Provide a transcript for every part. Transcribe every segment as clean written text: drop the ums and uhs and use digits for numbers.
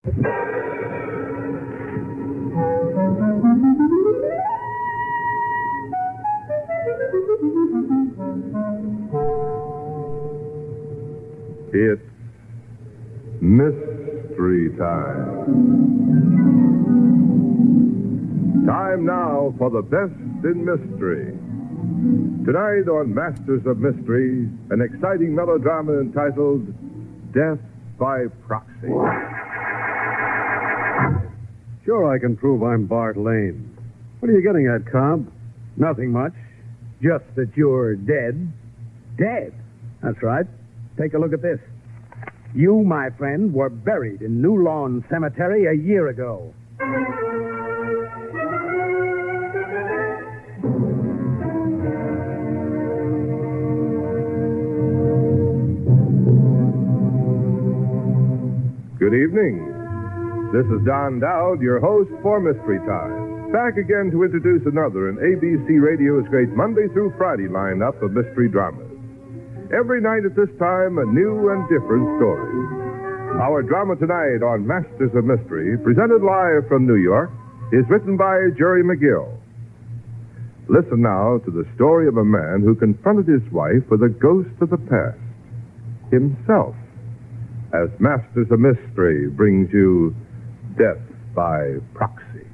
It's mystery time. Time now for the best in mystery. Tonight on Masters of Mystery, an exciting melodrama entitled Death by Proxy. Sure, I can prove I'm Bart Lane. What are you getting at, Cobb? Nothing much. Just that you're dead. Dead? That's right. Take a look at this. You, my friend, were buried in New Lawn Cemetery a year ago. Good evening. This is Don Dowd, your host for Mystery Time. Back again to introduce another in ABC Radio's great Monday through Friday lineup of mystery dramas. Every night at this time, a new and different story. Our drama tonight on Masters of Mystery, presented live from New York, is written by Jerry McGill. Listen now to the story of a man who confronted his wife with a ghost of the past, himself, as Masters of Mystery brings you Death by Proxy.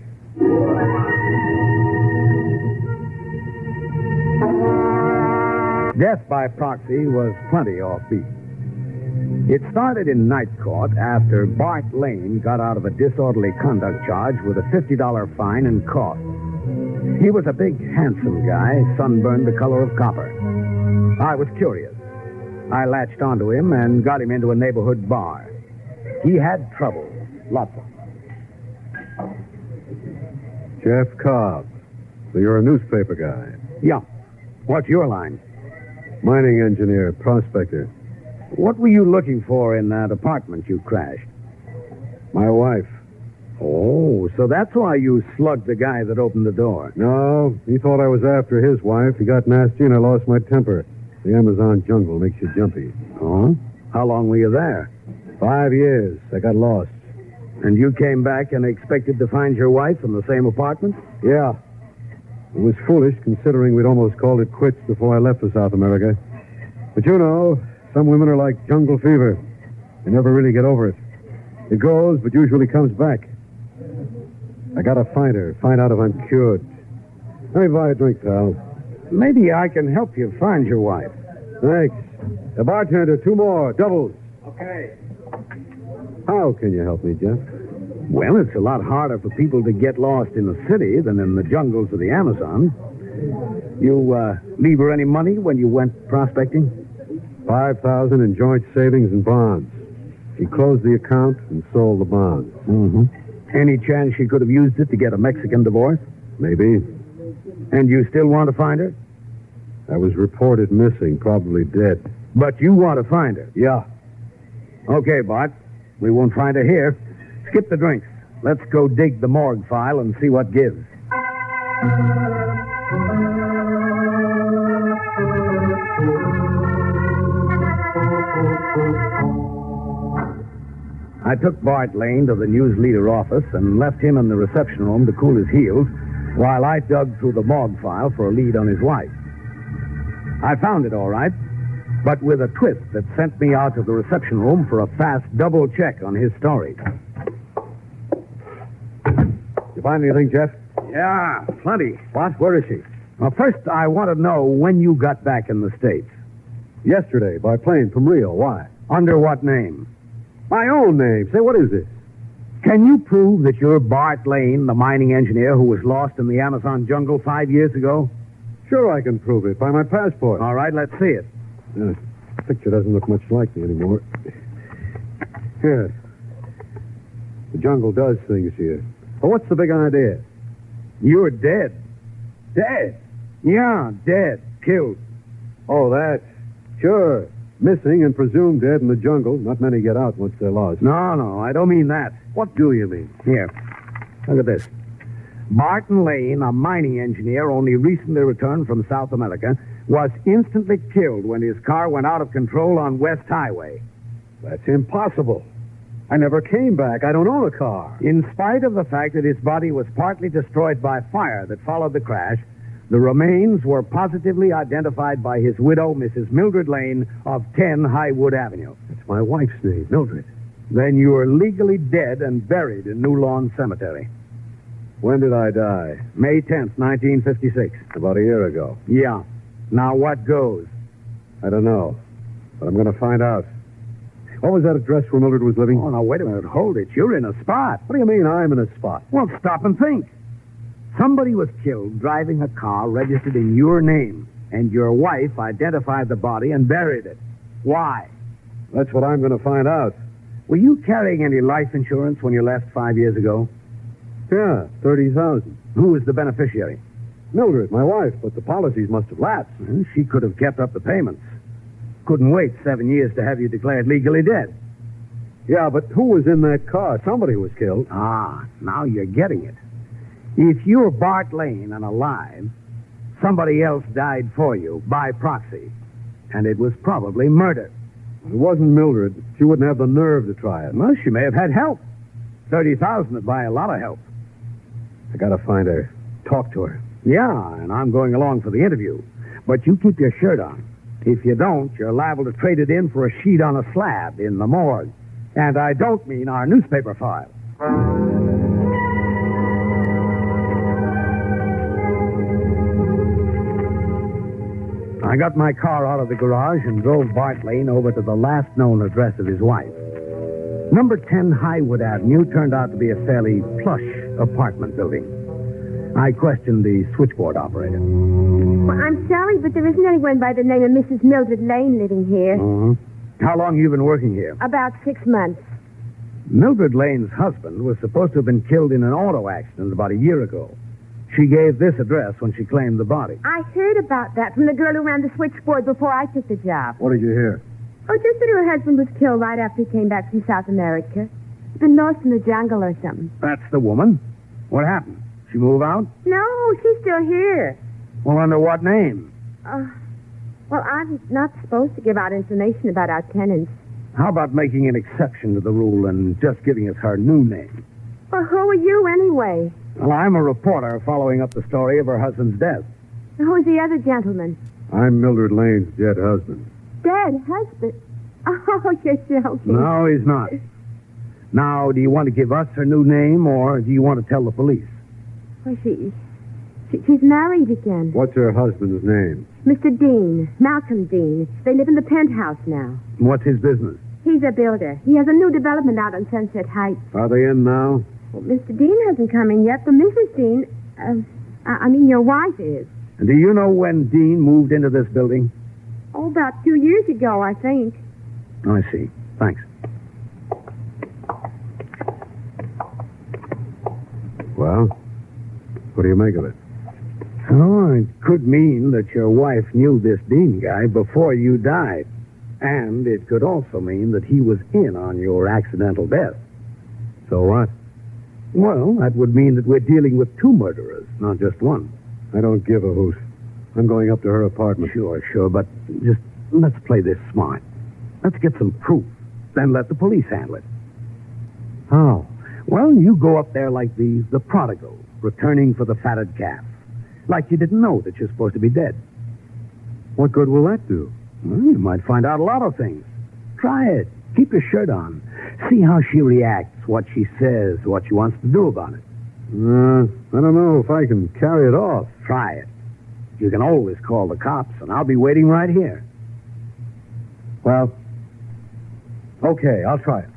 Death by Proxy was plenty offbeat. It started in night court after Bart Lane got out of a disorderly conduct charge with a $50 fine and cost. He was a big, handsome guy, sunburned the color of copper. I was curious. I latched onto him and got him into a neighborhood bar. He had trouble, lots of them. Jeff Cobb. So you're a newspaper guy. Yeah. What's your line? Mining engineer, prospector. What were you looking for in that apartment you crashed? My wife. Oh, so that's why you slugged the guy that opened the door. No, he thought I was after his wife. He got nasty and I lost my temper. The Amazon jungle makes you jumpy. Oh? How long were you there? 5 years. I got lost. And you came back and expected to find your wife in the same apartment? Yeah. It was foolish, considering we'd almost called it quits before I left for South America. But you know, some women are like jungle fever. They never really get over it. It goes, but usually comes back. I gotta find her, find out if I'm cured. Let me buy a drink, pal. Maybe I can help you find your wife. Thanks. The bartender, 2 more, doubles. Okay. How can you help me, Jeff? Well, it's a lot harder for people to get lost in the city than in the jungles of the Amazon. You leave her any money when you went prospecting? $5,000 in joint savings and bonds. She closed the account and sold the bonds. Mm-hmm. Any chance she could have used it to get a Mexican divorce? Maybe. And you still want to find her? I was reported missing, probably dead. But you want to find her? Yeah. Okay, Bart. We won't find her here. Skip the drinks. Let's go dig the morgue file and see what gives. I took Bart Lane to the news leader office and left him in the reception room to cool his heels while I dug through the morgue file for a lead on his wife. I found it all right, but with a twist that sent me out to the reception room for a fast double check on his story. You find anything, Jeff? Yeah, plenty. What? Where is she? Well, first, I want to know when you got back in the States. Yesterday, by plane from Rio. Why? Under what name? My own name. Say, what is this? Can you prove that you're Bart Lane, the mining engineer who was lost in the Amazon jungle 5 years ago? Sure, I can prove it by my passport. All right, let's see it. The picture doesn't look much like me anymore. Here. The jungle does things here. But what's the big idea? You're dead. Dead? Yeah, dead. Killed. Oh, that. Sure. Missing and presumed dead in the jungle. Not many get out once they're lost. No, I don't mean that. What do you mean? Here. Look at this. Barton Lane, a mining engineer only recently returned from South America, was instantly killed when his car went out of control on West Highway. That's impossible. I never came back. I don't own a car. In spite of the fact that his body was partly destroyed by fire that followed the crash, the remains were positively identified by his widow, Mrs. Mildred Lane, of 10 Highwood Avenue. That's my wife's name, Mildred. Then you were legally dead and buried in New Lawn Cemetery. When did I die? May 10th, 1956. About a year ago. Yeah. Now what goes? I don't know, but I'm going to find out. What was that address where Mildred was living? Oh, now, wait a minute. Hold it. You're in a spot. What do you mean I'm in a spot? Well, stop and think. Somebody was killed driving a car registered in your name, and your wife identified the body and buried it. Why? That's what I'm going to find out. Were you carrying any life insurance when you left 5 years ago? Yeah, $30,000. Who was the beneficiary? Mildred, my wife, but the policies must have lapsed. Well, she could have kept up the payments. Couldn't wait 7 years to have you declared legally dead. Yeah, but who was in that car? Somebody was killed. Ah, now you're getting it. If you're Bart Lane and alive, somebody else died for you by proxy, and it was probably murder. It wasn't Mildred. She wouldn't have the nerve to try it. Well, she may have had help. 30,000 would buy a lot of help. I got to find her. Talk to her. Yeah, and I'm going along for the interview. But you keep your shirt on. If you don't, you're liable to trade it in for a sheet on a slab in the morgue. And I don't mean our newspaper file. I got my car out of the garage and drove Bart Lane over to the last known address of his wife. Number 10 Highwood Avenue turned out to be a fairly plush apartment building. I questioned the switchboard operator. Well, I'm sorry, but there isn't anyone by the name of Mrs. Mildred Lane living here. How long have you been working here? About 6 months. Mildred Lane's husband was supposed to have been killed in an auto accident about a year ago. She gave this address when she claimed the body. I heard about that from the girl who ran the switchboard before I took the job. What did you hear? Oh, just that her husband was killed right after he came back from South America. He'd been lost in the jungle or something. That's the woman. What happened? She move out? No, she's still here. Well, under what name? Well, I'm not supposed to give out information about our tenants. How about making an exception to the rule and just giving us her new name? Well, who are you anyway? Well, I'm a reporter following up the story of her husband's death. Who's the other gentleman? I'm Mildred Lane's dead husband. Dead husband? Oh, you're joking. No, he's not. Now, do you want to give us her new name, or do you want to tell the police? Well, she's married again. What's her husband's name? Mr. Dean, Malcolm Dean. They live in the penthouse now. What's his business? He's a builder. He has a new development out on Sunset Heights. Are they in now? Well, Mr. Dean hasn't come in yet, but Mrs. Dean, I mean, your wife is. And do you know when Dean moved into this building? Oh, about 2 years ago, I think. I see. Thanks. Well, what do you make of it? Oh, it could mean that your wife knew this Dean guy before you died. And it could also mean that he was in on your accidental death. So what? Well, that would mean that we're dealing with two murderers, not just one. I don't give a hoot. I'm going up to her apartment. Sure, but just let's play this smart. Let's get some proof, then let the police handle it. How? Well, you go up there like the prodigal, returning for the fatted calf. Like you didn't know that you're supposed to be dead. What good will that do? Well, you might find out a lot of things. Try it. Keep your shirt on. See how she reacts, what she says, what she wants to do about it. I don't know if I can carry it off. Try it. You can always call the cops, and I'll be waiting right here. Well, okay, I'll try it.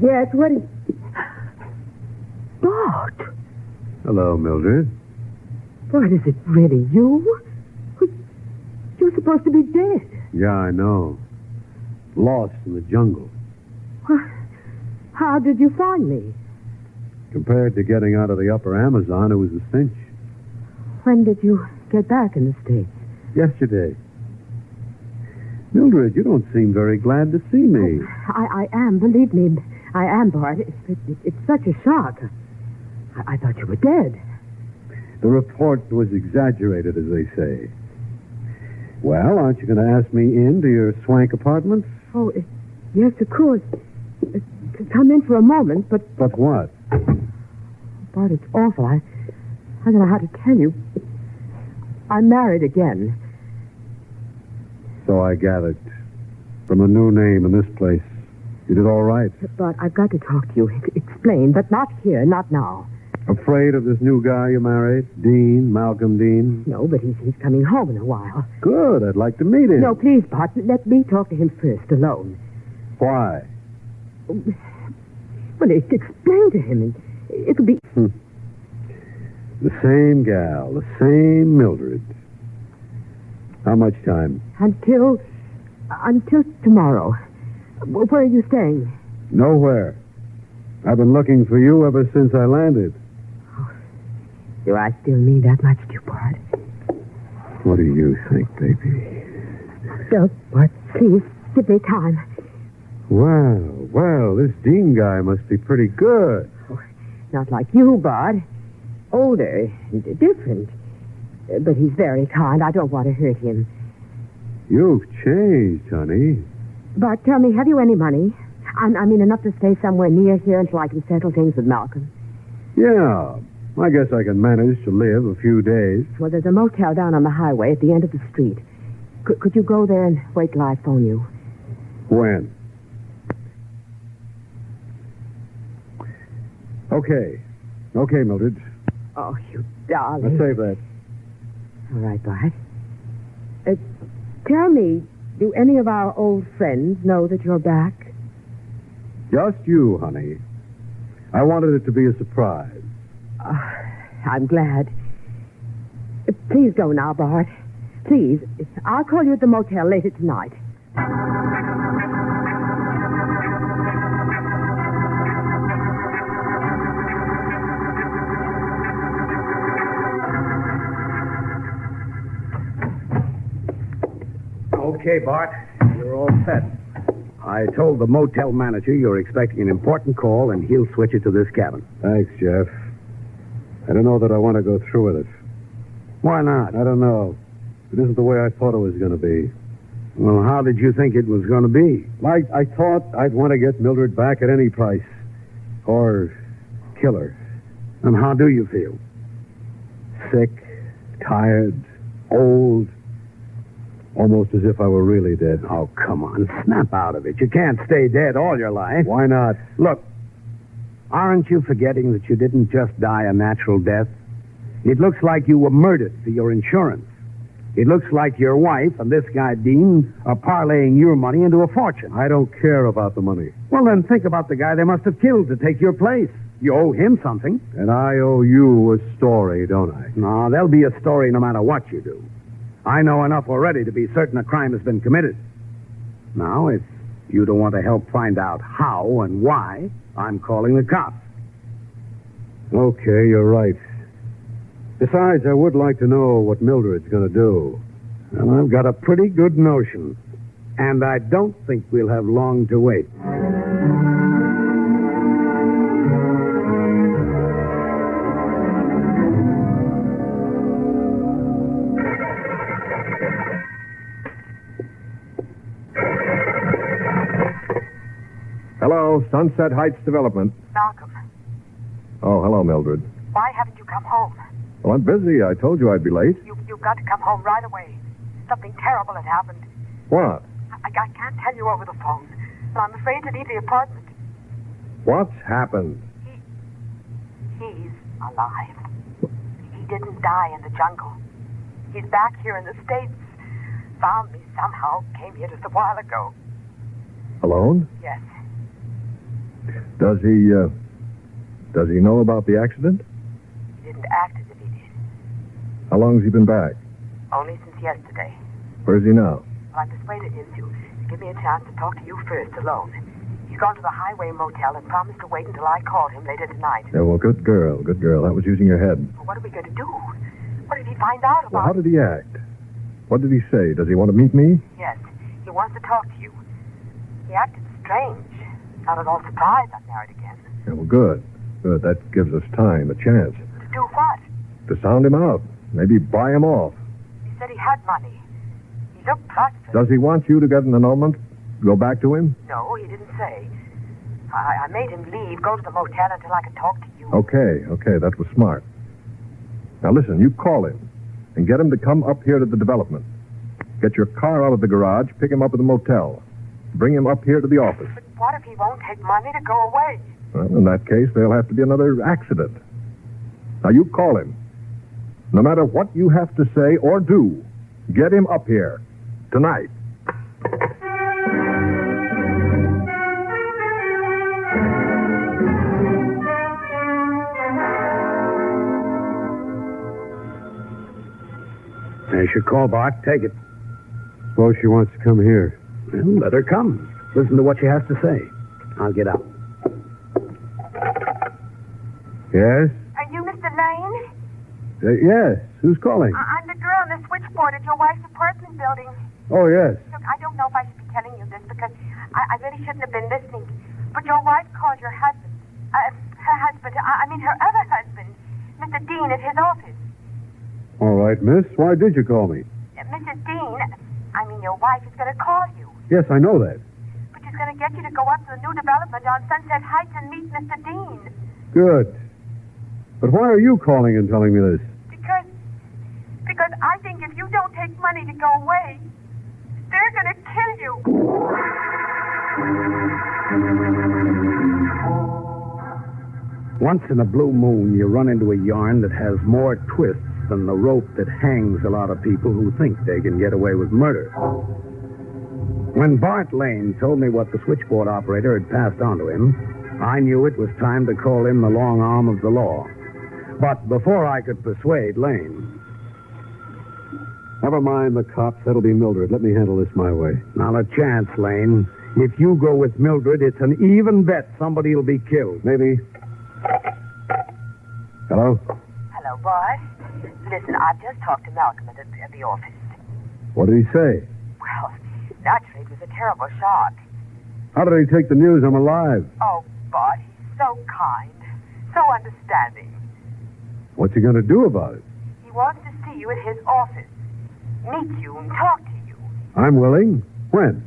Yes, what is... Bart! Hello, Mildred. Bart, is it really you? You're supposed to be dead. Yeah, I know. Lost in the jungle. How did you find me? Compared to getting out of the upper Amazon, it was a cinch. When did you get back in the States? Yesterday. Mildred, you don't seem very glad to see me. I am, believe me. I am, Bart. It's such a shock. I thought you were dead. The report was exaggerated, as they say. Well, aren't you going to ask me into your swank apartment? Oh, yes, of course. Come in for a moment, but... But what? Bart, it's awful. I don't know how to tell you. I'm married again. So I gathered. From a new name in this place. You did all right. But I've got to talk to you. Explain, but not here, not now. Afraid of this new guy you married? Dean, Malcolm Dean? No, but he's coming home in a while. Good. I'd like to meet him. No, please, Bart. Let me talk to him first, alone. Why? Well, explain to him, and it'll be... The same gal, the same Mildred. How much time? Until tomorrow. Where are you staying? Nowhere. I've been looking for you ever since I landed. Do I still mean that much to you, Bart? What do you think, baby? Don't, Bart. Please, give me time. Well, this Dean guy must be pretty good. Oh, not like you, Bart. Older, different. But he's very kind. I don't want to hurt him. You've changed, honey. Bart, tell me, have you any money? I mean, enough to stay somewhere near here until I can settle things with Malcolm. Yeah, I guess I can manage to live a few days. Well, there's a motel down on the highway at the end of the street. Could you go there and wait till I phone you? When? Okay, Mildred. Oh, you darling. I'll save that. All right, Bart. Tell me, do any of our old friends know that you're back? Just you, honey. I wanted it to be a surprise. I'm glad. Please go now, Bart. Please. I'll call you at the motel later tonight. Okay, Bart. You're all set. I told the motel manager you're expecting an important call, and he'll switch it to this cabin. Thanks, Jeff. I don't know that I want to go through with it. Why not? I don't know. It isn't the way I thought it was going to be. Well, how did you think it was going to be? I thought I'd want to get Mildred back at any price. Or kill her. And how do you feel? Sick, tired, old. Almost as if I were really dead. Oh, come on. Snap out of it. You can't stay dead all your life. Why not? Look, aren't you forgetting that you didn't just die a natural death? It looks like you were murdered for your insurance. It looks like your wife and this guy, Dean, are parlaying your money into a fortune. I don't care about the money. Well, then think about the guy they must have killed to take your place. You owe him something. And I owe you a story, don't I? No, there'll be a story no matter what you do. I know enough already to be certain a crime has been committed. Now, if you don't want to help find out how and why, I'm calling the cops. Okay, you're right. Besides, I would like to know what Mildred's going to do. Well, I've got a pretty good notion. And I don't think we'll have long to wait. Hello, Sunset Heights Development. Malcolm, Oh, hello, Mildred. why haven't you come home? Well, I'm busy. I told you I'd be late. You've got to come home right away. Something terrible had happened. What? I can't tell you over the phone, but I'm afraid to leave the apartment. What's happened? He's alive. He didn't die in the jungle. He's back here in the States. Found me somehow. Came here just a while ago. Alone? Yes. Does he know about the accident? He didn't act as if he did. How long's he been back? Only since yesterday. Where's he now? Well, I persuaded him to give me a chance to talk to you first, alone. He's gone to the Highway Motel and promised to wait until I called him later tonight. Yeah, well, good girl. That was using your head. Well, what are we going to do? What did he find out about? Well, how did he act? What did he say? Does he want to meet me? Yes. He wants to talk to you. He acted strange. Not at all surprised I'm married again. Yeah, well, good. Good. That gives us time, a chance. To do what? To sound him out. Maybe buy him off. He said he had money. He looked prosperous. Does he want you to get an annulment? Go back to him? No, he didn't say. I made him leave, go to the motel until I could talk to you. Okay. That was smart. Now, listen, you call him and get him to come up here to the development. Get your car out of the garage, pick him up at the motel. Bring him up here to the office. But what if he won't take money to go away? Well, in that case, there'll have to be another accident. Now, you call him. No matter what you have to say or do, get him up here. Tonight. There's your call, Bart. Take it. Suppose she wants to come here. Well, let her come. Listen to what she has to say. I'll get out. Yes? Are you Mr. Lane? Yes. Who's calling? I'm the girl in the switchboard at your wife's apartment building. Oh, yes. Look, I don't know if I should be telling you this because I really shouldn't have been listening. But your wife called your husband. Her other husband, Mr. Dean, at his office. All right, miss. Why did you call me? Mrs. Dean, your wife is going to call you. Yes, I know that. But she's going to get you to go up to the new development on Sunset Heights and meet Mr. Dean. Good. But why are you calling and telling me this? Because I think if you don't take money to go away, they're going to kill you. Once in a blue moon, you run into a yarn that has more twists than the rope that hangs a lot of people who think they can get away with murder. When Bart Lane told me what the switchboard operator had passed on to him, I knew it was time to call in the long arm of the law. But before I could persuade Lane... Never mind the cops. That'll be Mildred. Let me handle this my way. Not a chance, Lane. If you go with Mildred, it's an even bet somebody will be killed. Maybe. Hello? Hello, Bart. Listen, I've just talked to Malcolm at the office. What did he say? Well, naturally, it was a terrible shock. How did he take the news I'm alive? Oh, Bart, he's so kind, so understanding. What's he going to do about it? He wants to see you at his office, meet you and talk to you. I'm willing. When?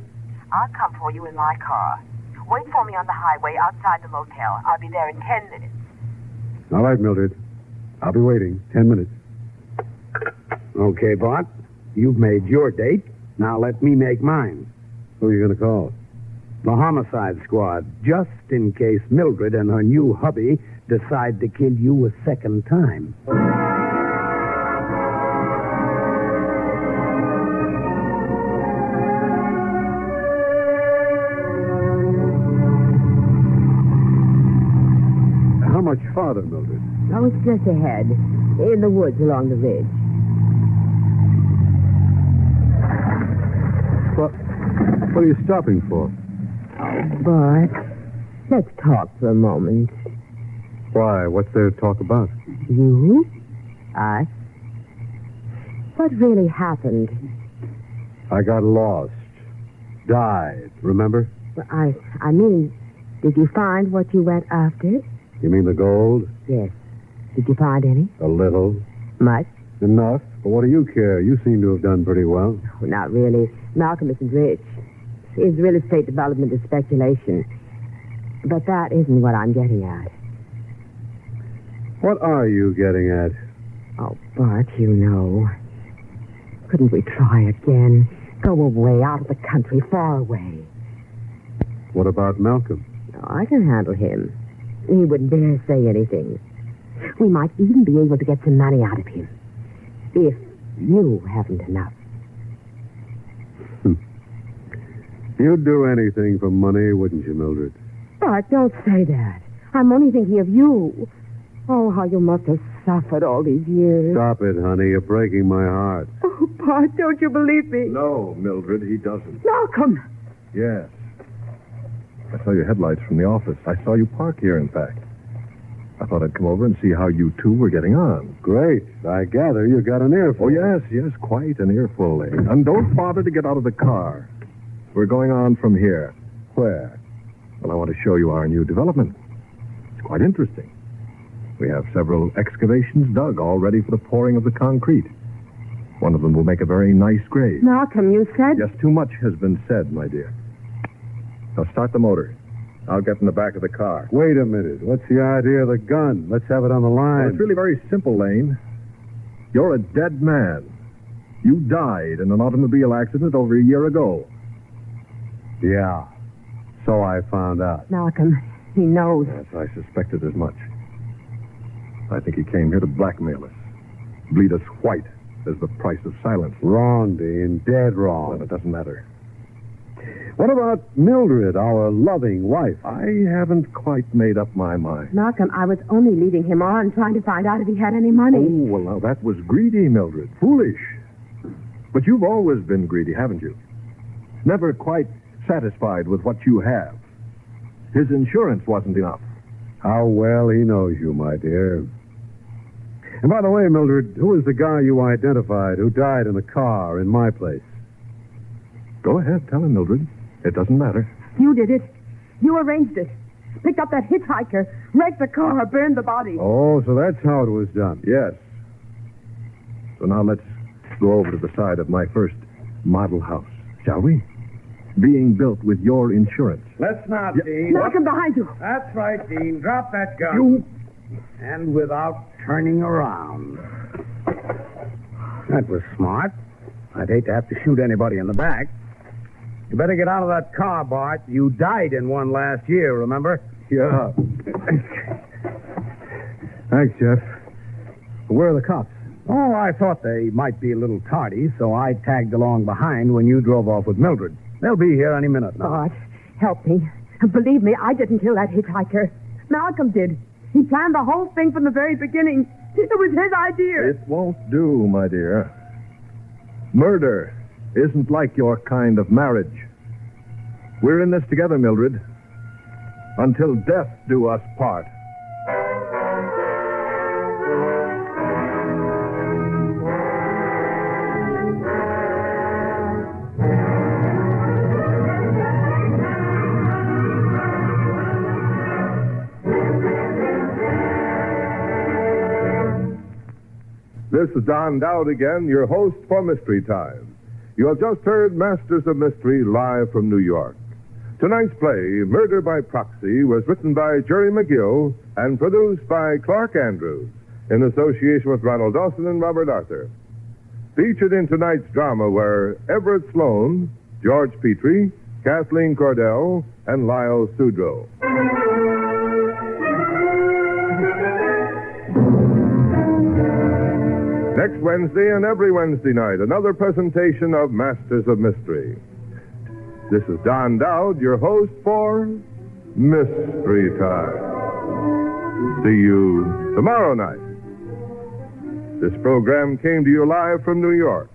I'll come for you in my car. Wait for me on the highway outside the motel. I'll be there in 10 minutes. All right, Mildred. I'll be waiting. 10 minutes. Okay, Bart. You've made your date. Now let me make mine. Who are you going to call? The homicide squad, just in case Mildred and her new hubby decide to kill you a second time. How much farther, Mildred? Oh, it's just ahead, in the woods along the ridge. What are you stopping for? Oh, Bart, let's talk for a moment. Why? What's there to talk about? You? Us? What really happened? I got lost. Died, remember? Well, I mean, did you find what you went after? You mean the gold? Yes. Did you find any? A little. Much? Enough. But what do you care? You seem to have done pretty well. Oh, not really. Malcolm isn't rich. His real estate development is speculation. But that isn't what I'm getting at. What are you getting at? Oh, Bart, you know. Couldn't we try again? Go away, out of the country, far away. What about Malcolm? Oh, I can handle him. He wouldn't dare say anything. We might even be able to get some money out of him. If you haven't enough. You'd do anything for money, wouldn't you, Mildred? Bart, don't say that. I'm only thinking of you. Oh, how you must have suffered all these years. Stop it, honey. You're breaking my heart. Oh, Bart, don't you believe me? No, Mildred, he doesn't. Malcolm! Yes. I saw your headlights from the office. I saw you park here, in fact. I thought I'd come over and see how you two were getting on. Great. I gather you got an earful. Oh, yes, quite an earful, Lane. And don't bother to get out of the car. we're going on from here. Where? Well, I want to show you our new development. It's quite interesting. We have several excavations dug, all ready for the pouring of the concrete. One of them will make a very nice grave. Malcolm, you said... Yes, too much has been said, my dear. Now start the motor. I'll get in the back of the car. Wait a minute. What's the idea of the gun? Let's have it on the line. Well, it's really very simple, Lane. You're a dead man. You died in an automobile accident over a year ago. Yeah. So I found out. Malcolm, he knows. Yes, I suspected as much. I think he came here to blackmail us. Bleed us white as the price of silence. Wrong, Dean. Dead wrong. Well, it doesn't matter. What about Mildred, our loving wife? I haven't quite made up my mind. Malcolm, I was only leading him on, trying to find out if he had any money. Oh, well, now that was greedy, Mildred. Foolish. But you've always been greedy, haven't you? Never quite satisfied with what you have. His insurance wasn't enough. How well he knows you, my dear. And by the way, Mildred, who is the guy you identified who died in the car in my place? Go ahead, tell him, Mildred. It doesn't matter. You did it. You arranged it. Picked up that hitchhiker, wrecked the car, burned the body. Oh, so that's how it was done. Yes. So now let's go over to the side of my first model house, shall we? Being built with your insurance. Let's not, Dean. Malcolm, behind you. That's right, Dean. Drop that gun. And without turning around. That was smart. I'd hate to have to shoot anybody in the back. You better get out of that car, Bart. You died in one last year, remember? Yeah. Thanks, Jeff. Where are the cops? Oh, I thought they might be a little tardy, so I tagged along behind when you drove off with Mildred. They'll be here any minute now. Bart, help me. Believe me, I didn't kill that hitchhiker. Malcolm did. He planned the whole thing from the very beginning. It was his idea. It won't do, my dear. Murder isn't like your kind of marriage. We're in this together, Mildred. Until death do us part. This is Don Dowd again, your host for Mystery Time. You have just heard Masters of Mystery live from New York. Tonight's play, Murder by Proxy, was written by Jerry McGill and produced by Clark Andrews in association with Ronald Dawson and Robert Arthur. Featured in tonight's drama were Everett Sloan, George Petrie, Kathleen Cordell, and Lyle Sudrow. Next Wednesday and every Wednesday night, another presentation of Masters of Mystery. This is Don Dowd, your host for Mystery Time. See you tomorrow night. This program came to you live from New York.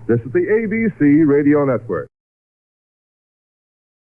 This is the ABC Radio Network.